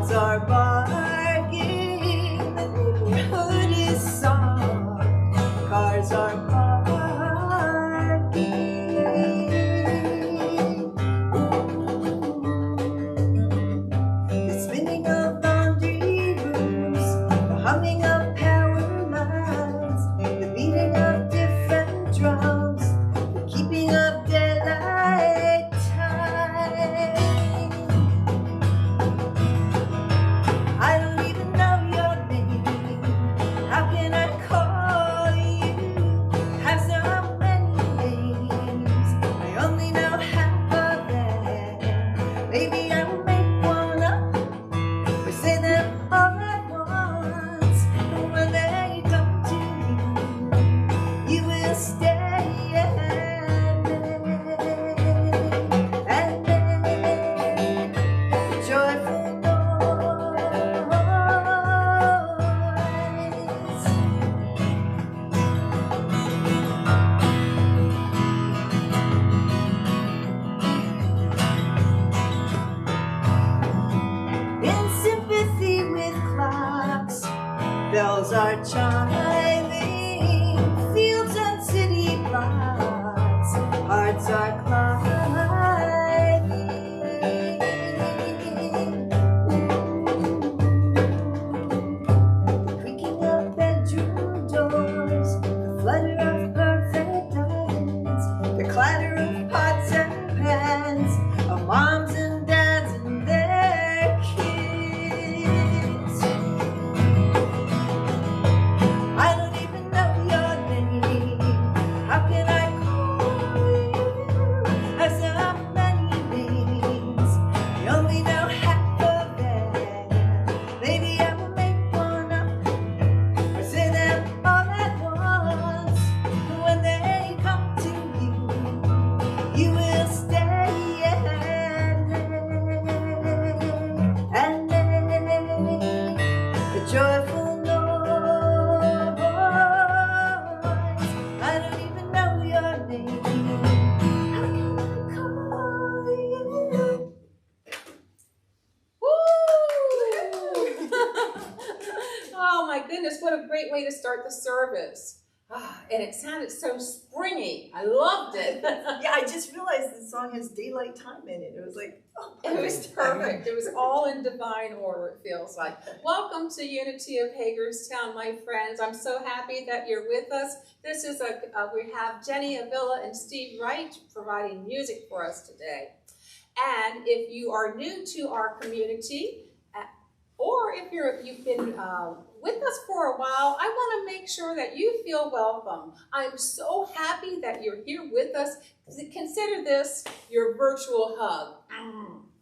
Dogs are barking, the neighborhood is soft, cars are parking. The spinning of laundry rooms, the humming of power lines, the beating of different drums, the keeping of daylight time. I don't even know your name. How can I call you? Have so many names. I only know half of them. Maybe I will make one up or say them all at once. But when they come to you, you will stay and the joyful in sympathy with clocks, bells are chiming, fields and city blocks, hearts are climbing. The creaking of bedroom doors, the flutter of perfect diamonds, the clatter of pots and pans, of moms and dads and their kids. I don't even know your name. How can I call you? I've so many names. I only know half of them. Maybe I will make one up or say them all at once. But when they come to you, you will stay and a joyful noise. I don't even know your name. How can I call you? Woo! Oh my goodness, what a great way to start the service. And it sounded so springy. I loved it. Yeah, I just realized the song has daylight time in it. It was like, oh, It was perfect. It was all in divine order, it feels like. Welcome to Unity of Hagerstown, my friends. I'm so happy that you're with us. This is we have Jenny Avila and Steve Wright providing music for us today. And if you are new to our community, or if you've been with us for a while, I want to make sure that you feel welcome. I'm so happy that you're here with us. Consider this your virtual hug.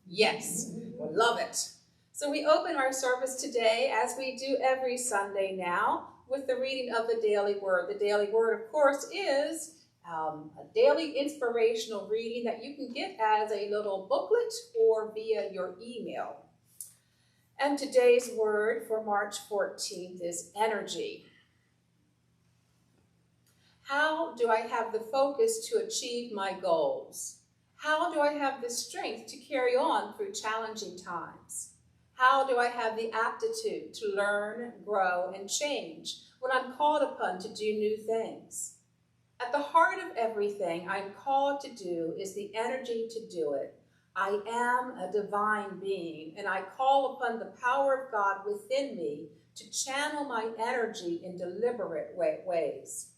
Yes, love it. So we open our service today, as we do every Sunday now, with the reading of the Daily Word. The Daily Word, of course, is a daily inspirational reading that you can get as a little booklet or via your email. And today's word for March 14th is energy. How do I have the focus to achieve my goals? How do I have the strength to carry on through challenging times? How do I have the aptitude to learn, grow, and change when I'm called upon to do new things? At the heart of everything I'm called to do is the energy to do it. I am a divine being, and I call upon the power of God within me to channel my energy in deliberate ways.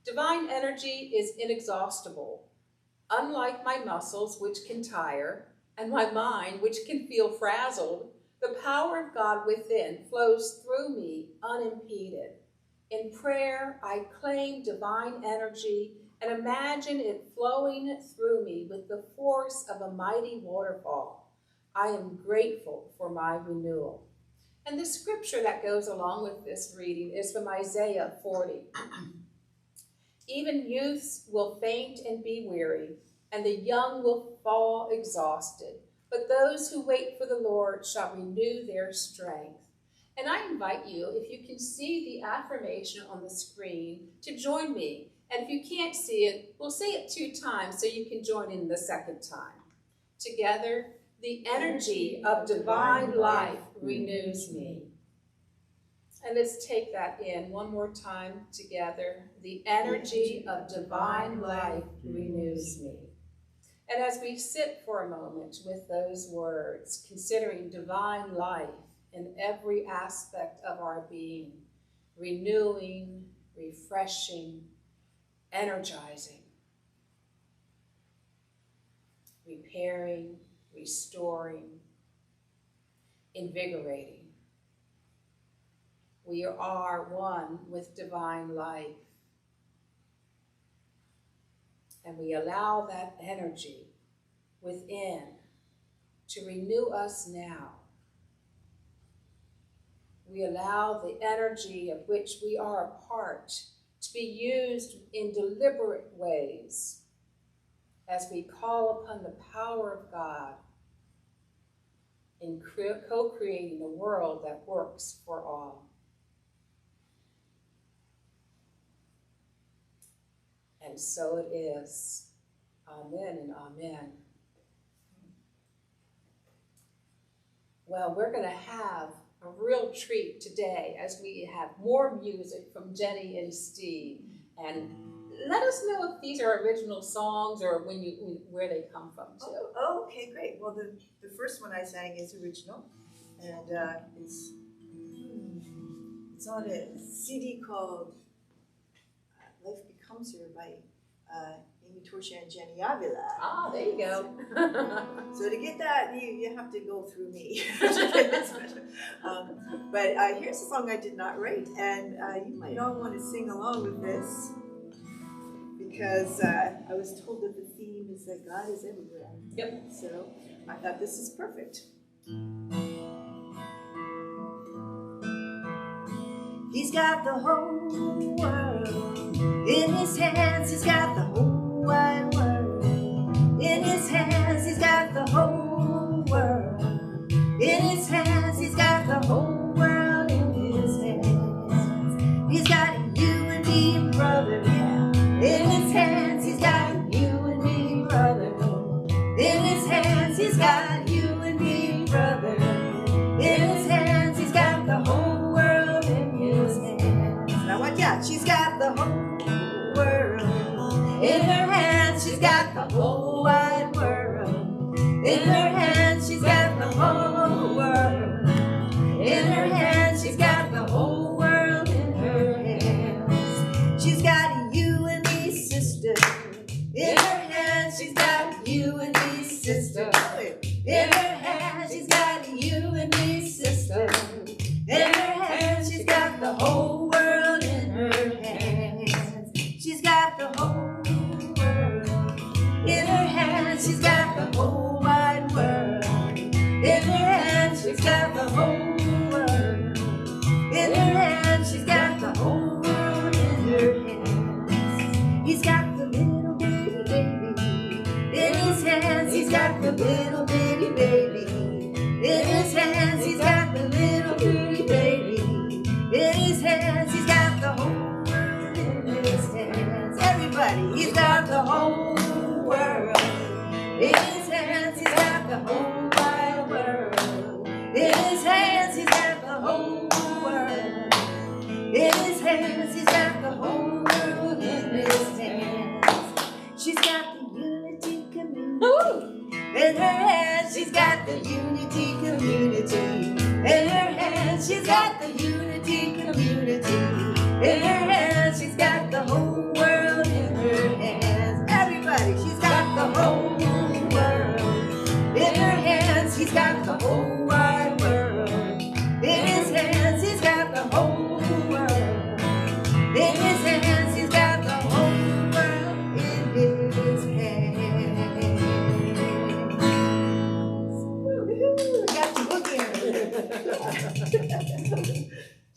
Divine energy is inexhaustible. Unlike my muscles, which can tire, and my mind, which can feel frazzled, the power of God within flows through me unimpeded. In prayer, I claim divine energy and imagine it flowing through me with the force of a mighty waterfall. I am grateful for my renewal. And the scripture that goes along with this reading is from Isaiah 40. Even youths will faint and be weary, and the young will fall exhausted. But those who wait for the Lord shall renew their strength. And I invite you, if you can see the affirmation on the screen, to join me. And if you can't see it, we'll say it 2 times so you can join in the second time. Together, The energy of divine life renews me. And let's take that in one more time together. The energy of divine life renews me. And as we sit for a moment with those words, considering divine life in every aspect of our being, renewing, refreshing, energizing, repairing, restoring, invigorating. We are one with divine life. And we allow that energy within to renew us now. We allow the energy of which we are a part to be used in deliberate ways as we call upon the power of God in co-creating a world that works for all. And so it is. Amen and amen. Well, we're going to have a real treat today as we have more music from Jenny and Steve. And let us know if these are original songs or where they come from too. Oh, okay, great. Well, the first one I sang is original, and it's on a CD called Life Becomes Her by Amy Torcia and Jenny Avila. Ah, there you go. So to get that, you have to go through me. But here's a song I did not write, and you might all want to sing along with this, because I was told that the theme is that God is everywhere. Yep. So I thought this is perfect. He's got the whole world in his hands. He's got the whole wide world in his hands. He's got the whole world in his hands. He's got the whole world in his hands. He's got you and me, brother, yeah, in his hands. He's got you and me, brother, in his hands. He's got you and me, brother, in his hands. He's got the whole world in his hands. Now watch out, she's got the whole world in her hands. She's got the whole wide world in her hands. She's got the whole world in her hands. She's got the whole world in her hands. She's got you and me, sister, in her hands. She's got you and me, sister, in her hands. She's got you and me, sister, in her hands. She's got the whole world in her hands. She's got the whole world in her hands. She's got the whole wide world in her hands. She's got the whole world in her hands. She's got the whole world in her hands. He's got the little bitty baby in his hands. He's got the little bitty baby in his hands. He's got the little bitty baby in his hands. He's got the whole world in his hands. Everybody, he's got the whole world in his hands. He's got the whole wide world in his hands. He's got the whole world in his hands. He's got the whole world in his hands. She's got the unity community in her hands. She's got the unity community in her hands. She's got the unity community in her hands. She's got the whole world in her hands. Everybody, she's got the whole world in her hands. He's got the whole wide world in his hands. He's got the whole world in his hands. He's got the whole world in his hands. Woo-hoo, got you booking. Do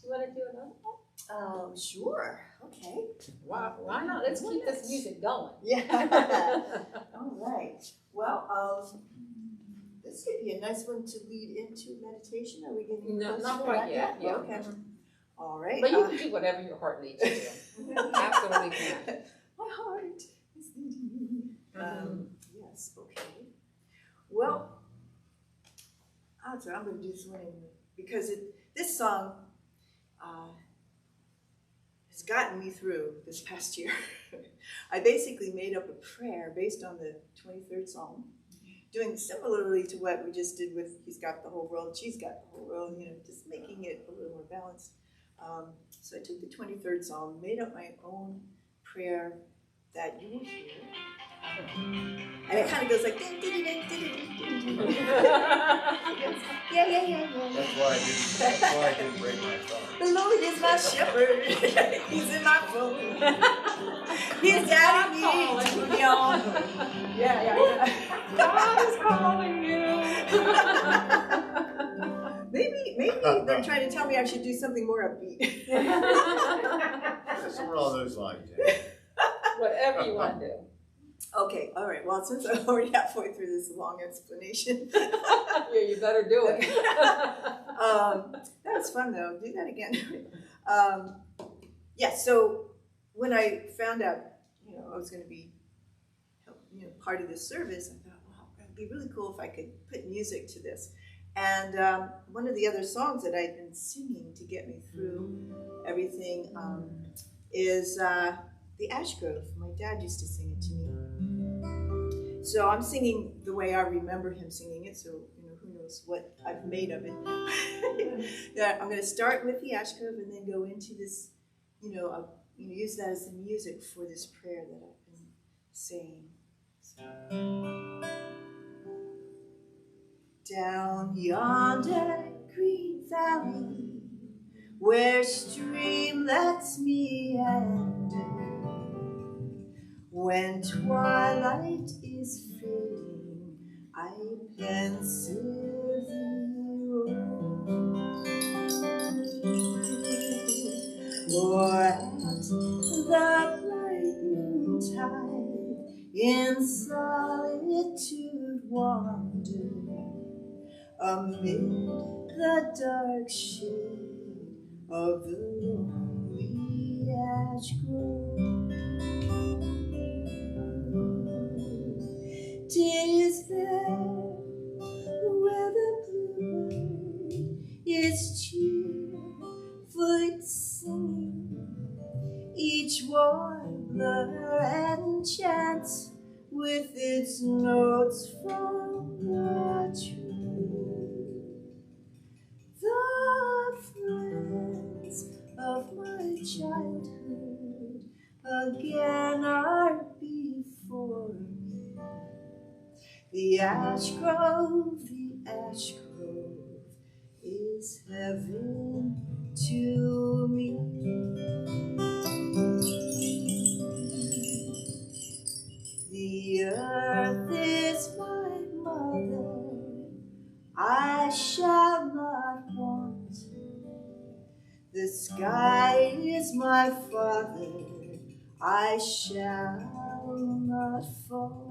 you want to do another one? Sure. Okay. Why not? Let's keep this music going. Yeah. All right. Well, this could be a nice one to lead into meditation. Are we getting No, close not to quite that yet. Yeah. Okay. All right. But you can do whatever your heart leads you to. Absolutely can. My heart is leading me. Yes. Okay. Well, So I'm going to do this one anyway because this song has gotten me through this past year. I basically made up a prayer based on the 23rd Psalm, doing similarly to what we just did with He's Got the Whole World, She's Got the Whole World, just making it a little more balanced. So I took the 23rd Psalm, made up my own prayer that you will hear. And it kind of goes like, ding, ding, ding, ding, ding, ding. Yeah. That's why I didn't break my phone. The Lord is my shepherd. He's in my phone. He's guiding me to the all. Yeah. God is calling you. Maybe they're trying to tell me I should do something more upbeat. Somewhere along those lines. Yeah. Whatever you want to do. Okay, all right. Well, since I'm already halfway through this long explanation. Yeah, you better do it. That was fun, though. Do that again. So when I found out, I was going to be, part of this service, I thought, wow, it would be really cool if I could put music to this. And one of the other songs that I'd been singing to get me through everything is The Ash Grove. My dad used to sing it to me. So I'm singing the way I remember him singing it, so who knows what I've made of it. I'm going to start with The Ash Grove and then go into this, use that as the music for this prayer that I've been saying. So. Down yonder green valley, where streamlets meander, when twilight is fading, I pensively roam. Or at the bright noontide, in solitude wander, amid the dark shade of the lonely ash grove. 'Tis there where the bluebird is cheerfully singing, each warbler enchants with its notes from the tree. The friends of my childhood again are before me. The ash grove is heaven to me. The earth is my mother, I shall not want. The sky is my father, I shall not fall.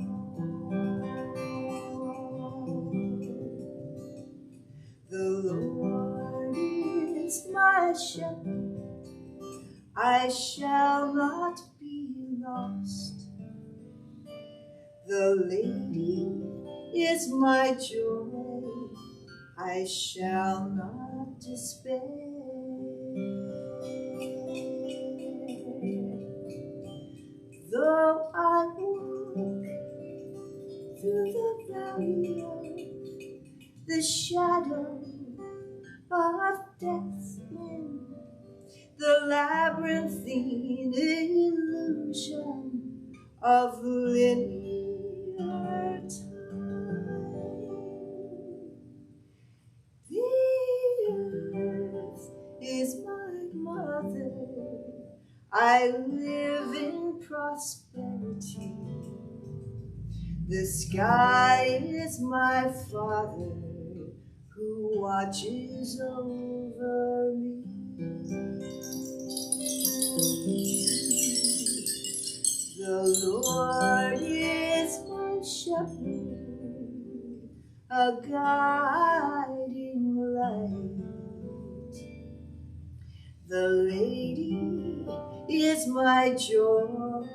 The Lord is my shepherd, I shall not be lost. The Lady is my joy, I shall not despair. Though I walk through the valley of the shadow of death's wind, the labyrinthine illusion of linear time. The earth is my mother, I live in prosperity. The sky is my father, who watches over me. The Lord is my shepherd, a guiding light. The Lady is my joy,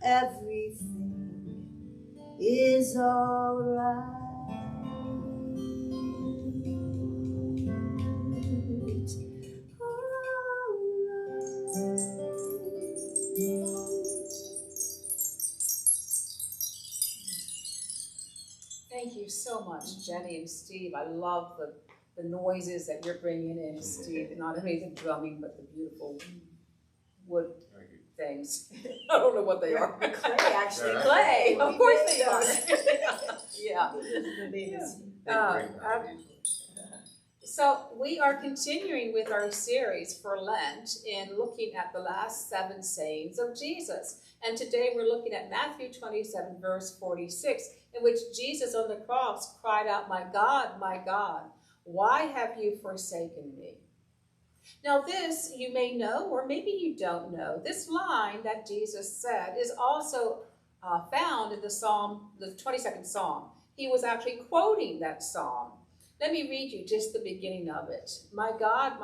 everything is all right. much, Jenny and Steve. I love the noises that you're bringing in, Steve. Not only the drumming, but the beautiful wood things. I don't know what they are. Clay, actually. Clay, of course they are. Yeah. So we are continuing with our series for Lent in looking at the last 7 sayings of Jesus. And today we're looking at Matthew 27, verse 46, in which Jesus on the cross cried out, my God, why have you forsaken me?" Now this you may know, or maybe you don't know. This line that Jesus said is also found in the Psalm, the 22nd Psalm. He was actually quoting that Psalm. Let me read you just the beginning of it. My God,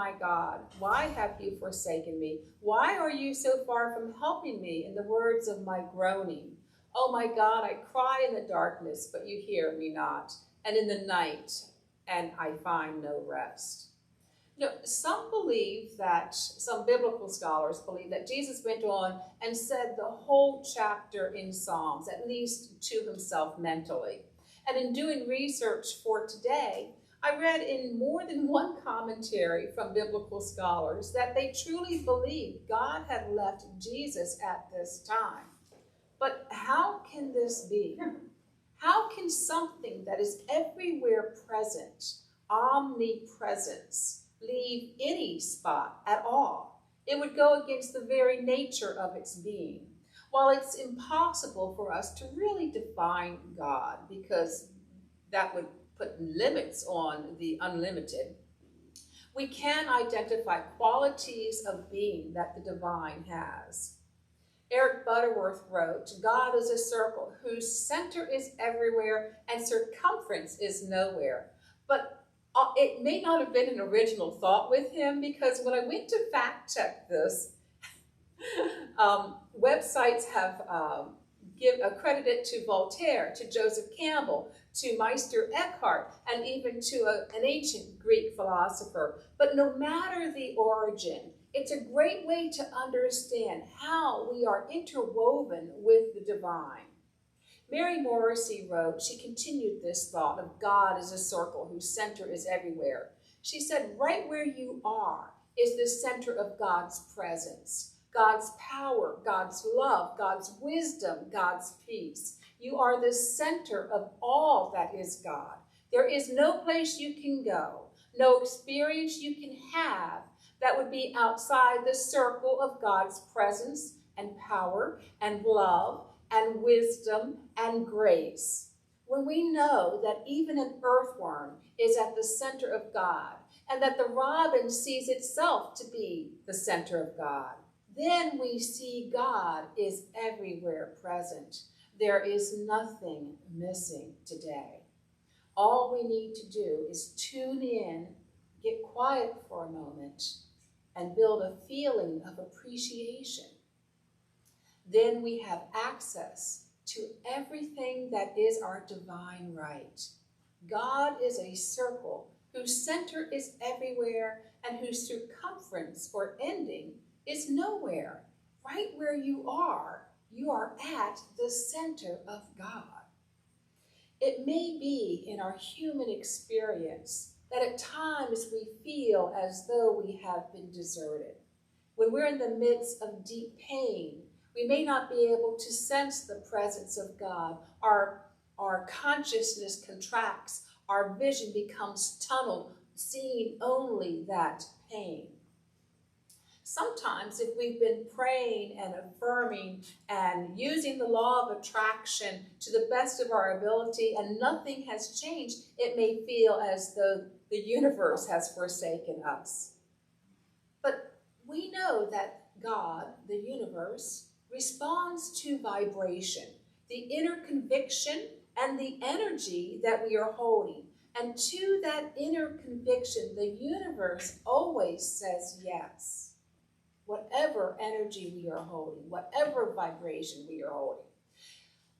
why have you forsaken me? Why are you so far from helping me in the words of my groaning? Oh my God, I cry in the darkness, but you hear me not, and in the night, and I find no rest. You know, some biblical scholars believe that Jesus went on and said the whole chapter in Psalms, at least to himself mentally. And in doing research for today, I read in more than one commentary from biblical scholars that they truly believed God had left Jesus at this time. But how can this be? How can something that is everywhere present, omnipresence, leave any spot at all? It would go against the very nature of its being. While it's impossible for us to really define God, because that would put limits on the unlimited, we can identify qualities of being that the divine has. Eric Butterworth wrote, God is a circle whose center is everywhere and circumference is nowhere. But it may not have been an original thought with him, because when I went to fact check this, websites have accredited to Voltaire, to Joseph Campbell, to Meister Eckhart, and even to an ancient Greek philosopher. But no matter the origin, it's a great way to understand how we are interwoven with the divine. Mary Morrissey wrote, she continued this thought of God as a circle whose center is everywhere. She said, right where you are is the center of God's presence, God's power, God's love, God's wisdom, God's peace. You are the center of all that is God. There is no place you can go, no experience you can have that would be outside the circle of God's presence and power and love and wisdom and grace. When we know that even an earthworm is at the center of God, and that the robin sees itself to be the center of God, then we see God is everywhere present. There is nothing missing today. All we need to do is tune in, get quiet for a moment, and build a feeling of appreciation. Then we have access to everything that is our divine right. God is a circle whose center is everywhere and whose circumference or ending is nowhere. Right where you are at the center of God. It may be in our human experience that at times we feel as though we have been deserted. When we're in the midst of deep pain, we may not be able to sense the presence of God. Our consciousness contracts, our vision becomes tunneled, seeing only that pain. Sometimes if we've been praying and affirming and using the law of attraction to the best of our ability and nothing has changed, it may feel as though the universe has forsaken us. But we know that God, the universe, responds to vibration, the inner conviction and the energy that we are holding. And to that inner conviction, the universe always says yes. Whatever energy we are holding, whatever vibration we are holding.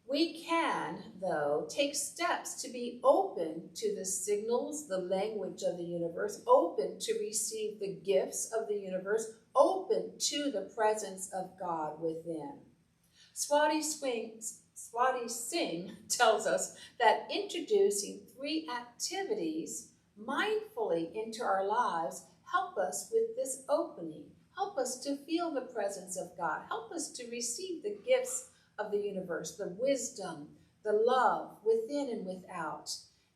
We can, though, take steps to be open to the signals, the language of the universe, open to receive the gifts of the universe, open to the presence of God within. Swati Singh tells us that introducing 3 activities mindfully into our lives help us with this opening. Help us to feel the presence of God. Help us to receive the gifts of the universe, the wisdom, the love within and without.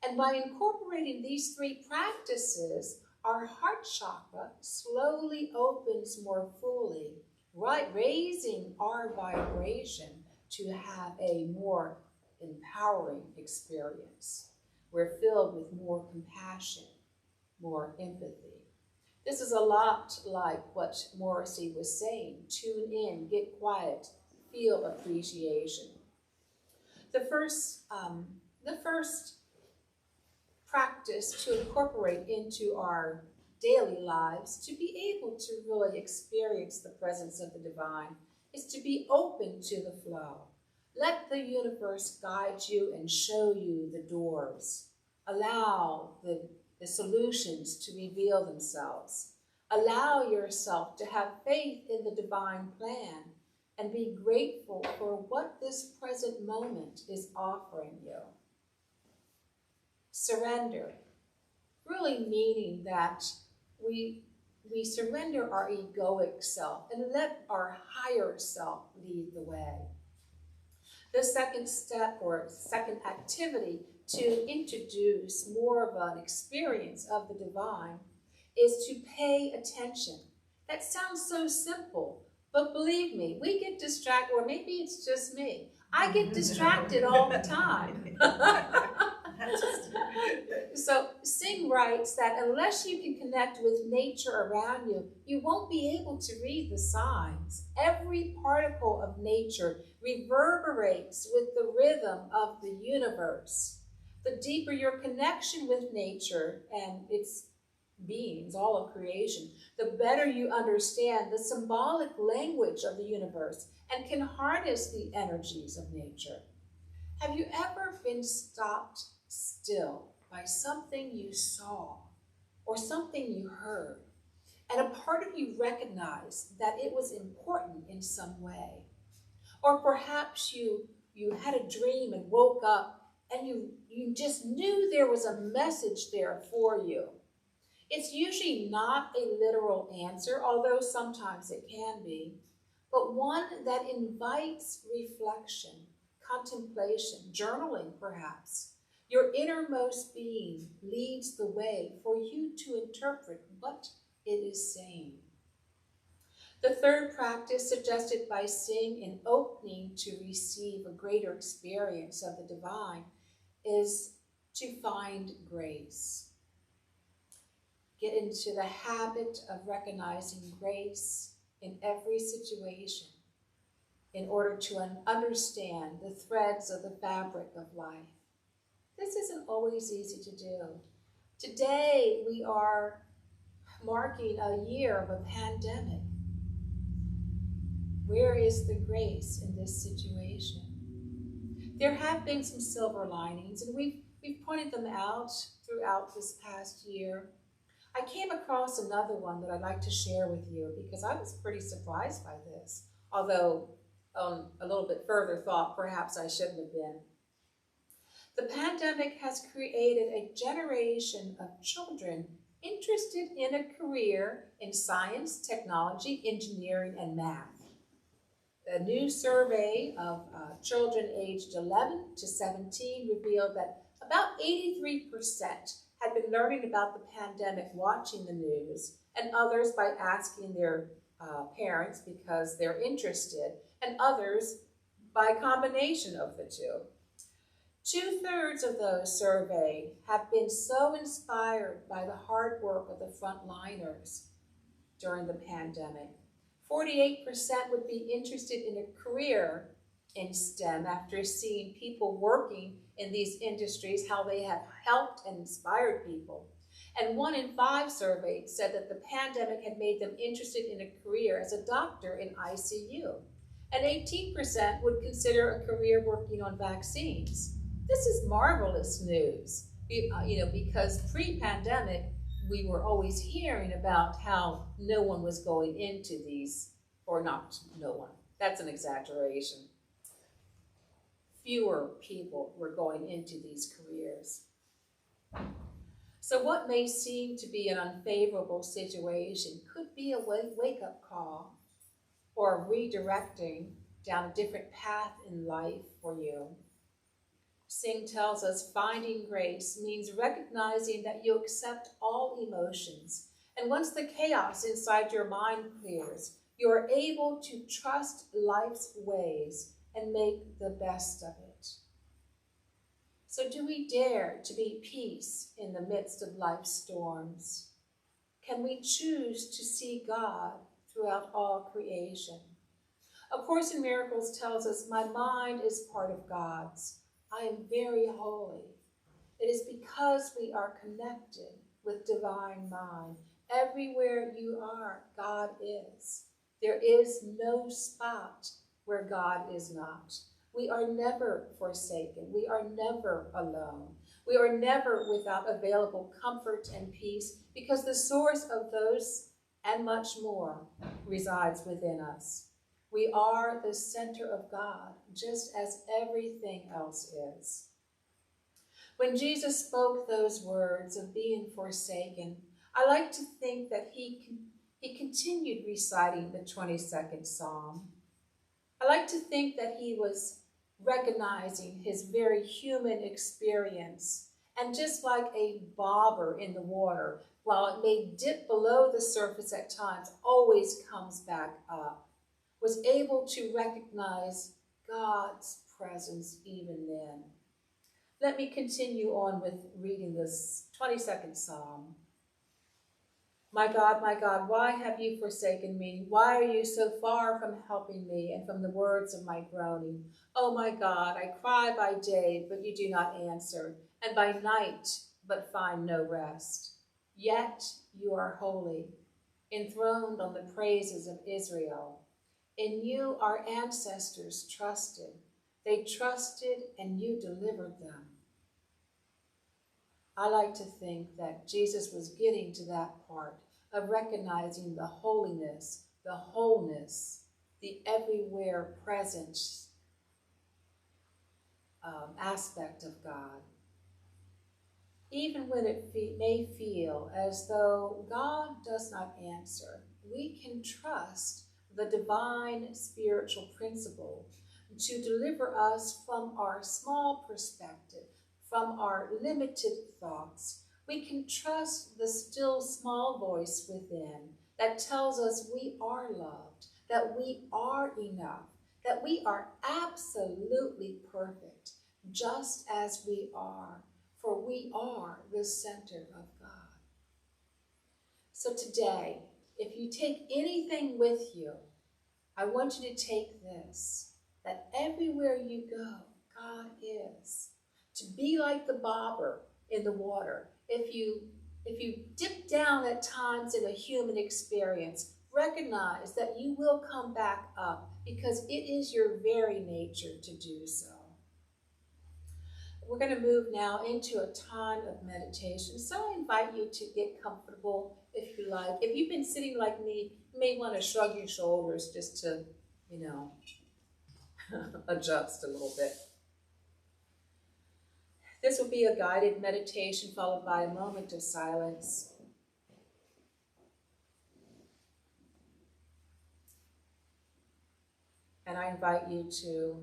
And by incorporating these 3 practices, our heart chakra slowly opens more fully, right, raising our vibration to have a more empowering experience. We're filled with more compassion, more empathy. This is a lot like what Morrissey was saying. Tune in, get quiet, feel appreciation. The first practice to incorporate into our daily lives to be able to really experience the presence of the divine is to be open to the flow. Let the universe guide you and show you the doors. Allow the solutions to reveal themselves. Allow yourself to have faith in the divine plan and be grateful for what this present moment is offering you. Surrender, really meaning that we surrender our egoic self and let our higher self lead the way. The second step or second activity to introduce more of an experience of the divine is to pay attention. That sounds so simple, but believe me, we get distracted, or maybe it's just me. I get distracted all the time. So Singh writes that unless you can connect with nature around you, you won't be able to read the signs. Every particle of nature reverberates with the rhythm of the universe. The deeper your connection with nature and its beings, all of creation, the better you understand the symbolic language of the universe and can harness the energies of nature. Have you ever been stopped still by something you saw or something you heard, and a part of you recognized that it was important in some way? Or perhaps you had a dream and woke up and you just knew there was a message there for you. It's usually not a literal answer, although sometimes it can be, but one that invites reflection, contemplation, journaling perhaps. Your innermost being leads the way for you to interpret what it is saying. The third practice suggested by Singh in opening to receive a greater experience of the divine is to find grace. Get into the habit of recognizing grace in every situation in order to understand the threads of the fabric of life. This isn't always easy to do. Today, we are marking a year of a pandemic. Where is the grace in this situation? There have been some silver linings, and we've pointed them out throughout this past year. I came across another one that I'd like to share with you because I was pretty surprised by this, although on a little bit further thought, perhaps I shouldn't have been. The pandemic has created a generation of children interested in a career in science, technology, engineering, and math. A new survey of children aged 11 to 17 revealed that about 83% had been learning about the pandemic watching the news, and others by asking their parents because they're interested, and others by a combination of the two. 2/3 of those surveyed have been so inspired by the hard work of the frontliners during the pandemic. 48% would be interested in a career in STEM after seeing people working in these industries, how they have helped and inspired people. And 1 in 5 surveyed said that the pandemic had made them interested in a career as a doctor in ICU. And 18% would consider a career working on vaccines. This is marvelous news, because pre-pandemic, we were always hearing about how no one was going into these, or not no one, that's an exaggeration. Fewer people were going into these careers. So what may seem to be an unfavorable situation could be a wake-up call or redirecting down a different path in life for you. Singh tells us finding grace means recognizing that you accept all emotions, and once the chaos inside your mind clears, you are able to trust life's ways and make the best of it. So do we dare to be peace in the midst of life's storms? Can we choose to see God throughout all creation? A Course in Miracles tells us, my mind is part of God's. I am very holy. It is because we are connected with divine mind. Everywhere you are, God is. There is no spot where God is not. We are never forsaken. We are never alone. We are never without available comfort and peace because the source of those and much more resides within us. We are the center of God, just as everything else is. When Jesus spoke those words of being forsaken, I like to think that he continued reciting the 22nd Psalm. I like to think that he was recognizing his very human experience, and just like a bobber in the water, while it may dip below the surface at times, always comes back up, was able to recognize God's presence even then. Let me continue on with reading this 22nd Psalm. My God, why have you forsaken me? Why are you so far from helping me and from the words of my groaning? Oh my God, I cry by day, but you do not answer, and by night, but find no rest. Yet you are holy, enthroned on the praises of Israel. In you our ancestors trusted. They trusted and you delivered them. I like to think that Jesus was getting to that part of recognizing the holiness, the wholeness, the everywhere present aspect of God. Even when it may feel as though God does not answer, we can trust the divine spiritual principle to deliver us from our small perspective, from our limited thoughts. We can trust the still small voice within that tells us we are loved, that we are enough, that we are absolutely perfect, just as we are, for we are the center of God. So today, if you take anything with you, I want you to take this, that everywhere you go, God is. To be like the bobber in the water. If you dip down at times in a human experience, recognize that you will come back up because it is your very nature to do so. We're going to move now into a time of meditation. So I invite you to get comfortable if you like. If you've been sitting like me, you may want to shrug your shoulders just to, adjust a little bit. This will be a guided meditation followed by a moment of silence. And I invite you to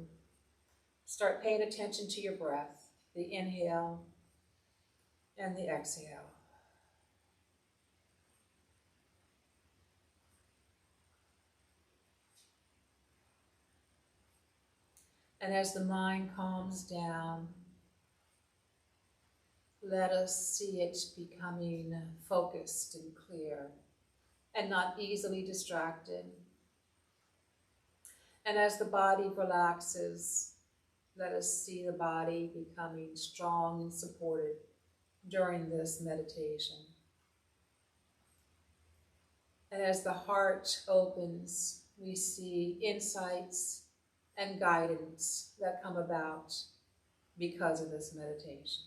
start paying attention to your breath, the inhale and the exhale. And as the mind calms down, let us see it becoming focused and clear and not easily distracted. And as the body relaxes, let us see the body becoming strong and supported during this meditation. And as the heart opens, we see insights and guidance that come about because of this meditation.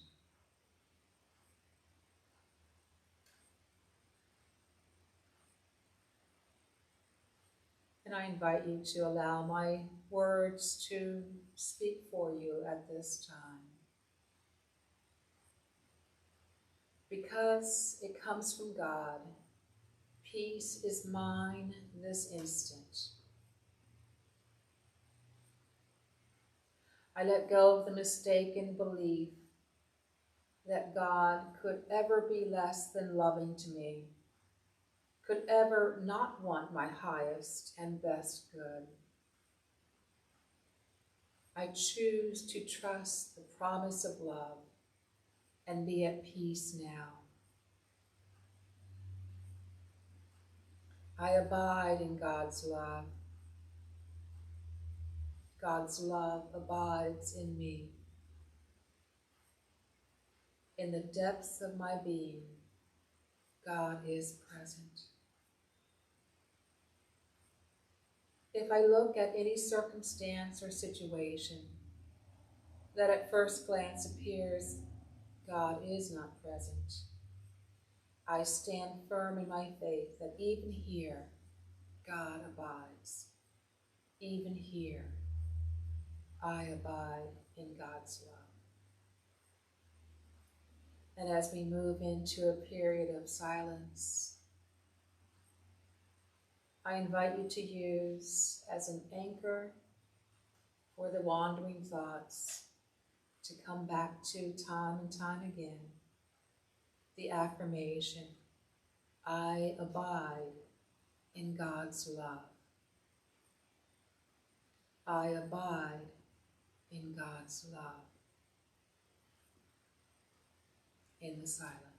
And I invite you to allow my words to speak for you at this time. Because it comes from God, peace is mine this instant. I let go of the mistaken belief that God could ever be less than loving to me, could ever not want my highest and best good. I choose to trust the promise of love and be at peace now. I abide in God's love. God's love abides in me. In the depths of my being, God is present. If I look at any circumstance or situation that at first glance appears God is not present, I stand firm in my faith that even here, God abides. Even here, I abide in God's love. And as we move into a period of silence, I invite you to use as an anchor for the wandering thoughts to come back to time and time again the affirmation, I abide in God's love. I abide in God's love. In the silence.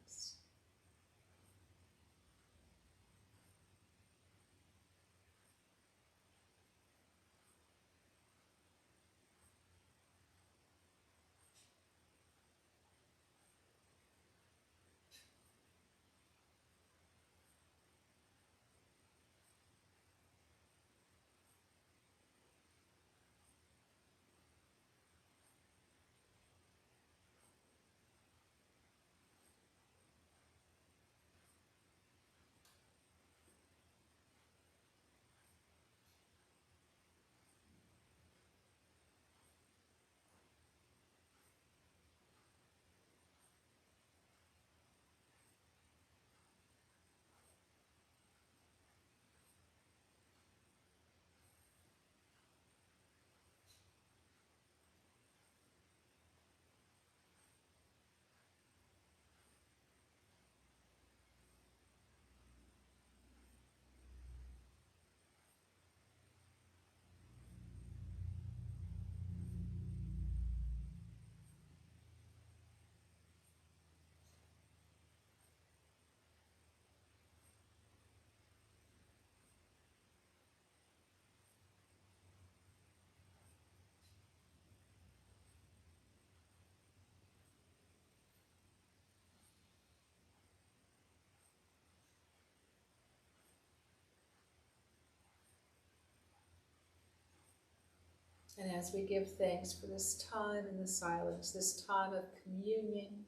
And as we give thanks for this time in the silence, this time of communion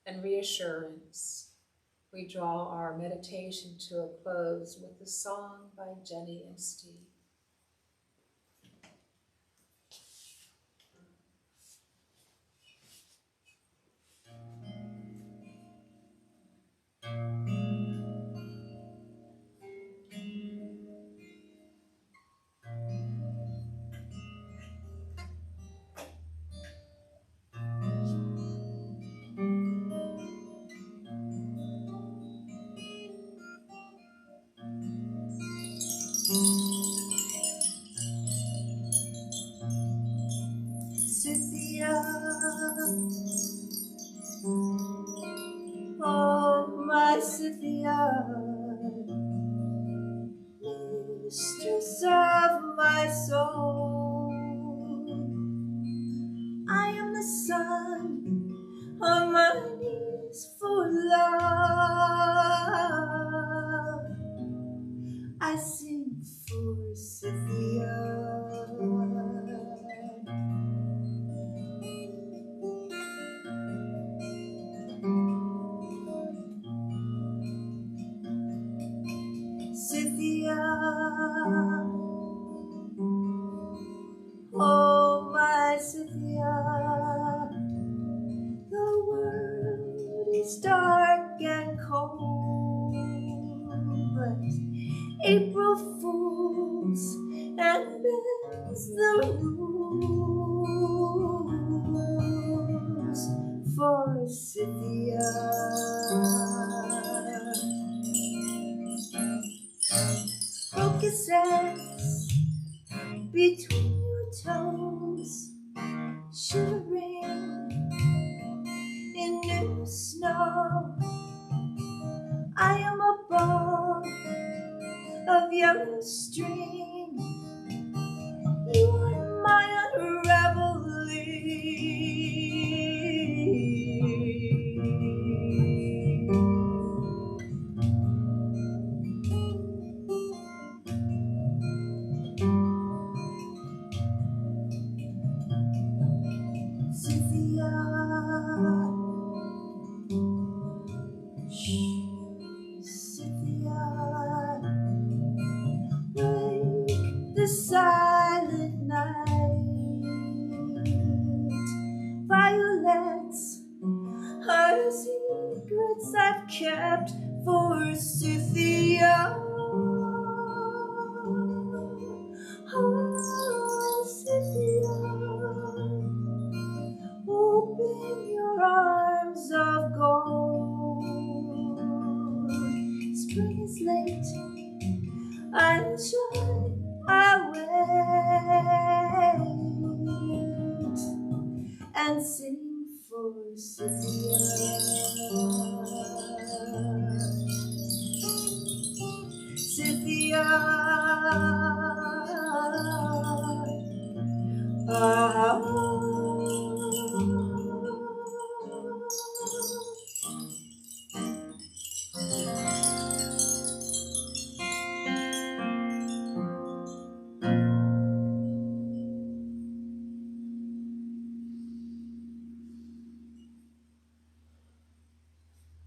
and reassurance, we draw our meditation to a close with the song by Jenny and Steve. Cynthia, oh my Cynthia, mistress of my soul. I am the son on my knees for love. I sing for Cynthia. April Fools and bends the rules for Scythia. Crocuses between your toes, shivering in new snow. I am a ball of yellow string. You are my unraveling. Cynthia, Cynthia, break the silent night. Violets are the secrets I've kept for Scythia. Oh, Scythia, open your arms of gold. Spring is late, I'm sure I'll wait and sing for Scythia. Scythia,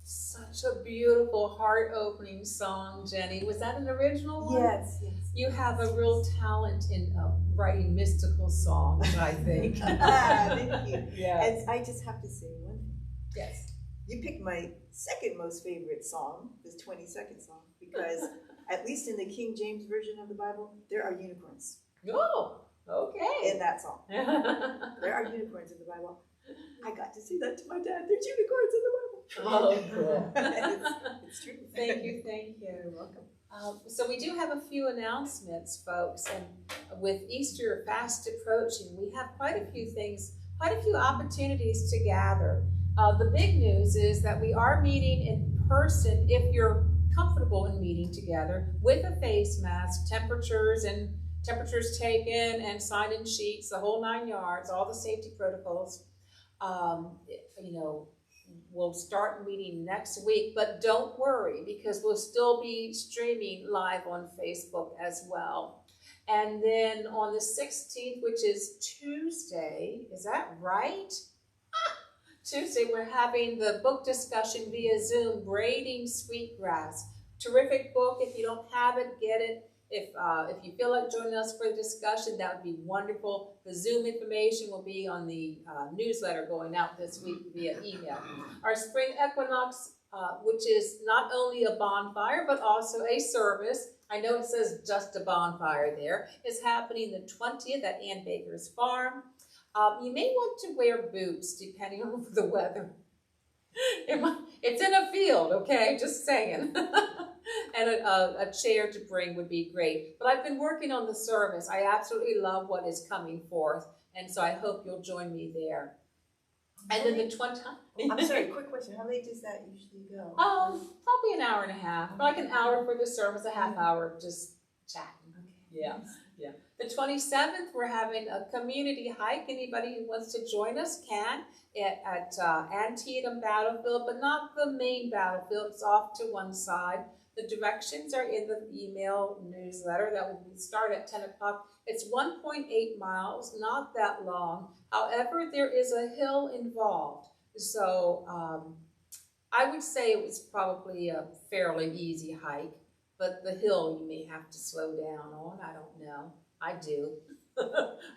Such a beautiful, heart-opening song, Jenny. Was that an original one? Yes, yes. You have a real talent in writing mystical songs, I think. Thank you. Yeah. And I just have to say one thing. Yes. You picked my second most favorite song, this 22nd song, because at least in the King James Version of the Bible, there are unicorns Oh, okay. in that song. There are unicorns in the Bible. I got to say that to my dad. There's unicorns in the Bible. Oh, cool. It's true. Thank you, thank you. You're welcome. So we do have a few announcements, folks, and with Easter fast approaching, we have quite a few things, quite a few opportunities to gather. The big news is that we are meeting in person if you're comfortable in meeting together with a face mask, temperatures taken, and sign-in sheets, the whole 9 yards, all the safety protocols. We'll start meeting next week, but don't worry because we'll still be streaming live on Facebook as well. And then on the 16th, which is Tuesday, is that right? Tuesday, we're having the book discussion via Zoom, Braiding Sweetgrass. Terrific book. If you don't have it, get it. If you feel like joining us for the discussion, that would be wonderful. The Zoom information will be on the newsletter going out this week via email. Our spring equinox, which is not only a bonfire, but also a service. I know it says just a bonfire there. Is happening the 20th at Ann Baker's Farm. You may want to wear boots depending on the weather. It's in a field, okay? Just saying. And a chair to bring would be great. But I've been working on the service. I absolutely love what is coming forth. And so I hope you'll join me there. And then the 20th. I'm sorry, quick question. How late does that usually go? Probably an hour and a half. Like an hour for the service, a half hour of just chatting. Okay. Yeah. Yeah. The 27th, we're having a community hike. Anybody who wants to join us can at Antietam Battlefield, but not the main battlefield. It's off to one side. The directions are in the email newsletter that will start at 10 o'clock. It's 1.8 miles, not that long. However, there is a hill involved. So I would say it was probably a fairly easy hike, but the hill you may have to slow down on. I don't know. I do.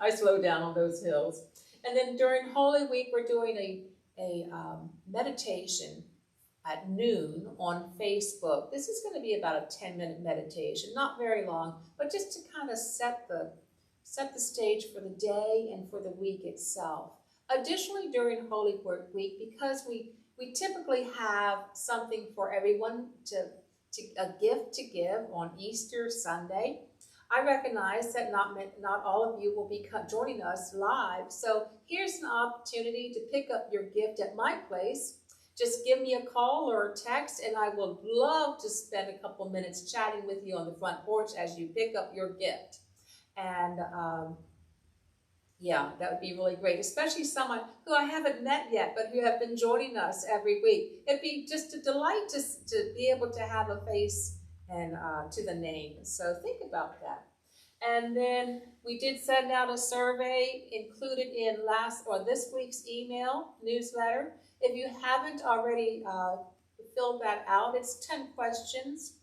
I slow down on those hills. And then during Holy Week, we're doing a meditation at noon on Facebook. This is going to be about a 10-minute meditation, not very long, but just to kind of set the stage for the day and for the week itself. Additionally, during Holy Work Week, because we typically have something for everyone a gift to give on Easter Sunday, I recognize that not all of you will be joining us live, so here's an opportunity to pick up your gift at my place. Just give me a call or a text, and I would love to spend a couple minutes chatting with you on the front porch as you pick up your gift. And yeah, that would be really great, especially someone who I haven't met yet, but who have been joining us every week. It'd be just a delight to be able to have a face and to the name. So think about that. And then we did send out a survey included in this week's email newsletter. If you haven't already filled that out, it's 10 questions.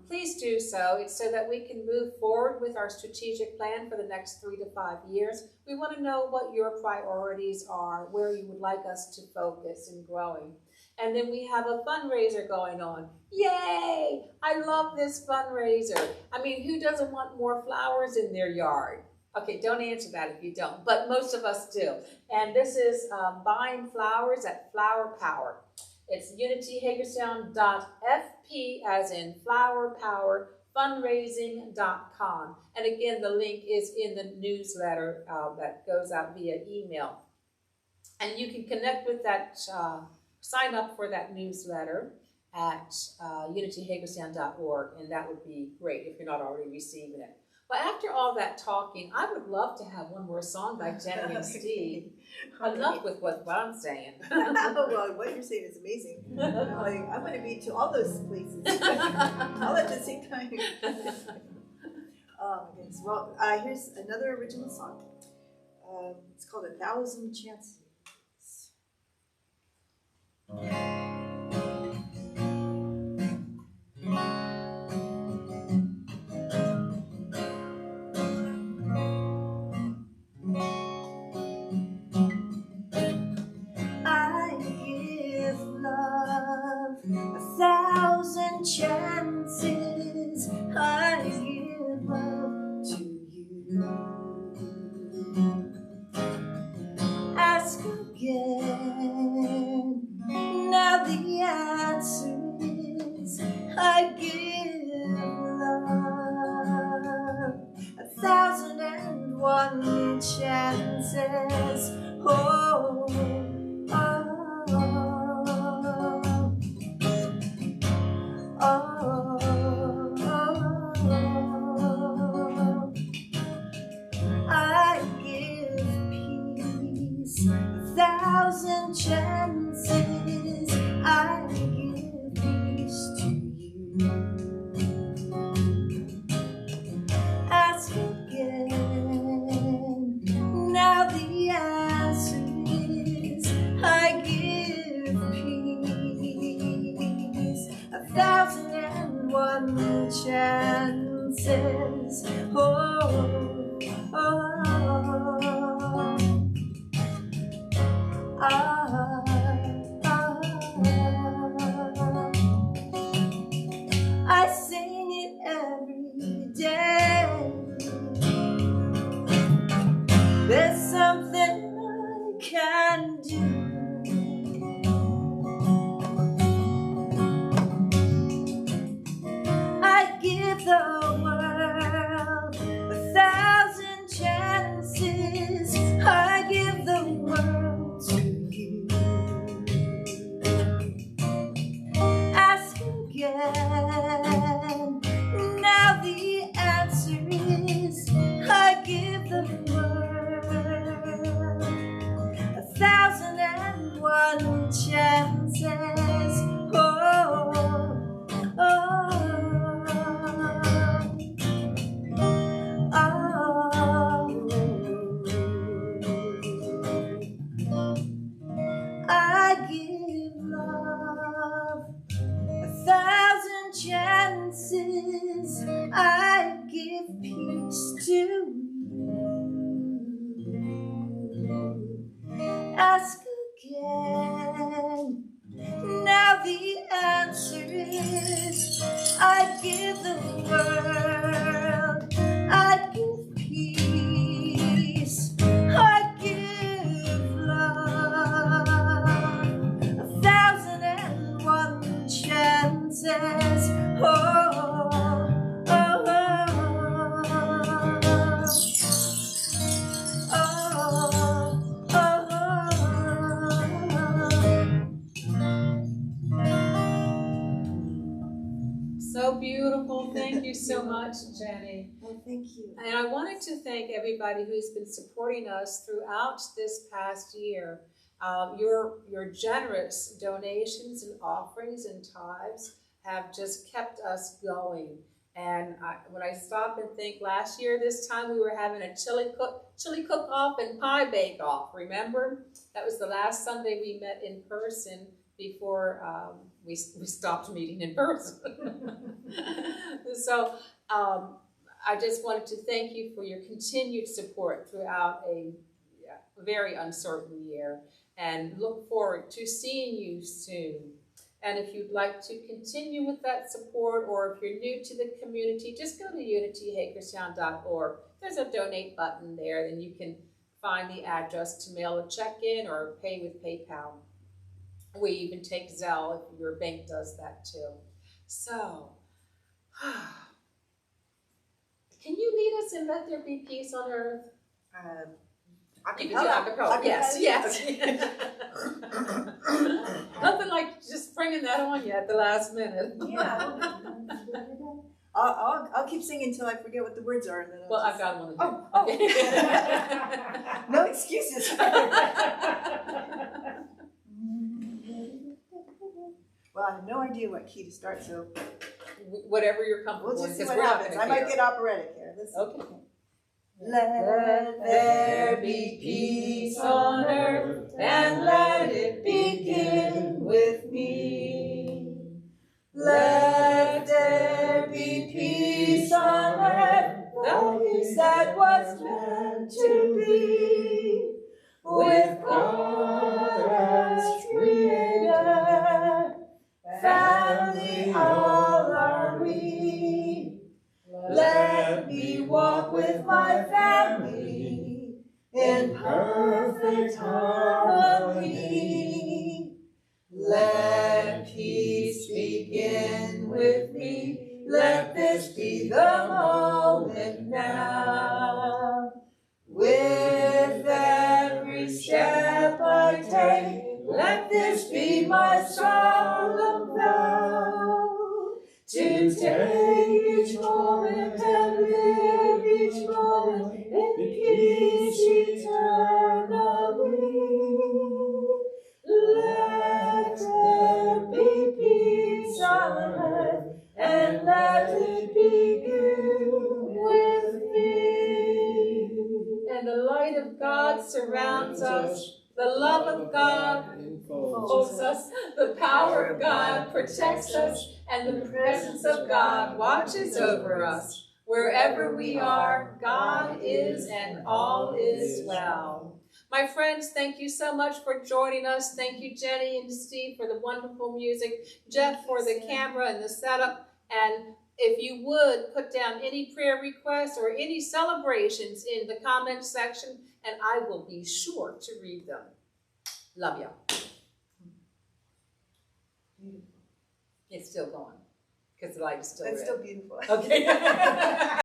Please do so. It's so that we can move forward with our strategic plan for the next 3 to 5 years. We want to know what your priorities are, where you would like us to focus in growing. And then we have a fundraiser going on. Yay! I love this fundraiser. I mean, who doesn't want more flowers in their yard? Okay, don't answer that if you don't, but most of us do. And this is buying flowers at Flower Power. It's unityhagerstown.fp, as in flower power, fundraising.com. And again, the link is in the newsletter that goes out via email. And you can connect with that, sign up for that newsletter at unityhagerstown.org, and that would be great if you're not already receiving it. Well, after all that talking, I would love to have one more song by Jenny and Steve. Enough with what I'm saying. Well, what you're saying is amazing. Like, I want to be to all those places all at the same time. Oh my goodness. Well, here's another original song. It's called 1,000 Chances. I give love 1,000 chances. I give love to you. Ask again. Now the answer is I give love 1,001 chances. Oh, oh, oh, oh. I give peace 1,000 chances. I give peace to you. Ask again. Now the answer is I give peace 1,001 chances. Oh, oh, I sing it every day. There's something I can do. I give the world 1,000 chances. I give the world to you. Ask again. Now the answer is I give the world 1,001 chances. Oh, oh, oh. I give love 1,000 chances. I give peace to you. Ask again. Now give the world, I'd give peace, I'd give love, 1,001 chances. Oh, oh, oh, oh, oh, So beautiful. Thank you so much, Jenny. Well, thank you. And I wanted to thank everybody who's been supporting us throughout this past year. Your generous donations and offerings and tithes have just kept us going. And when I stop and think, last year this time we were having a chili cook-off and pie bake-off. Remember? That was the last Sunday we met in person before we stopped meeting in person. So I just wanted to thank you for your continued support throughout a very uncertain year, and look forward to seeing you soon. And if you'd like to continue with that support, or if you're new to the community, just go to unityhagerstown.org. There's a donate button there, and you can find the address to mail a check in or pay with PayPal. We even take Zelle if your bank does that too. So, can you lead us in Let There Be Peace on Earth? You can do acapella. Yes, yes. Nothing like just bringing that on you at the last minute. Yeah. I'll keep singing until I forget what the words are. And then Well, I've got one to do. Oh. No excuses. Well, I have no idea what key to start, so Whatever you're comfortable we'll with, just see because what we're not happens. going I to might get operatic here. Let's see. Okay. Let there be peace on earth, and let it begin with me. Let there be peace on earth, the peace that was meant to be, with God as creator, family all are we. Let me walk with my family in perfect harmony. Let peace begin with me. Let this be the moment now. With every step I take, let this be my solemn vow. To take each moment and live each moment in peace eternally. Let there be peace on earth, and let it begin with me. And the light of God surrounds us. The love of God enfolds us. The power of God protects us. And the presence of God watches over us. Wherever we are, God is, and all is well. My friends, thank you so much for joining us. Thank you, Jenny and Steve, for the wonderful music. Jeff for the camera and the setup. And if you would, put down any prayer requests or any celebrations in the comment section, and I will be sure to read them. Love you. It's still going, because the light is still red. That's still beautiful. Okay.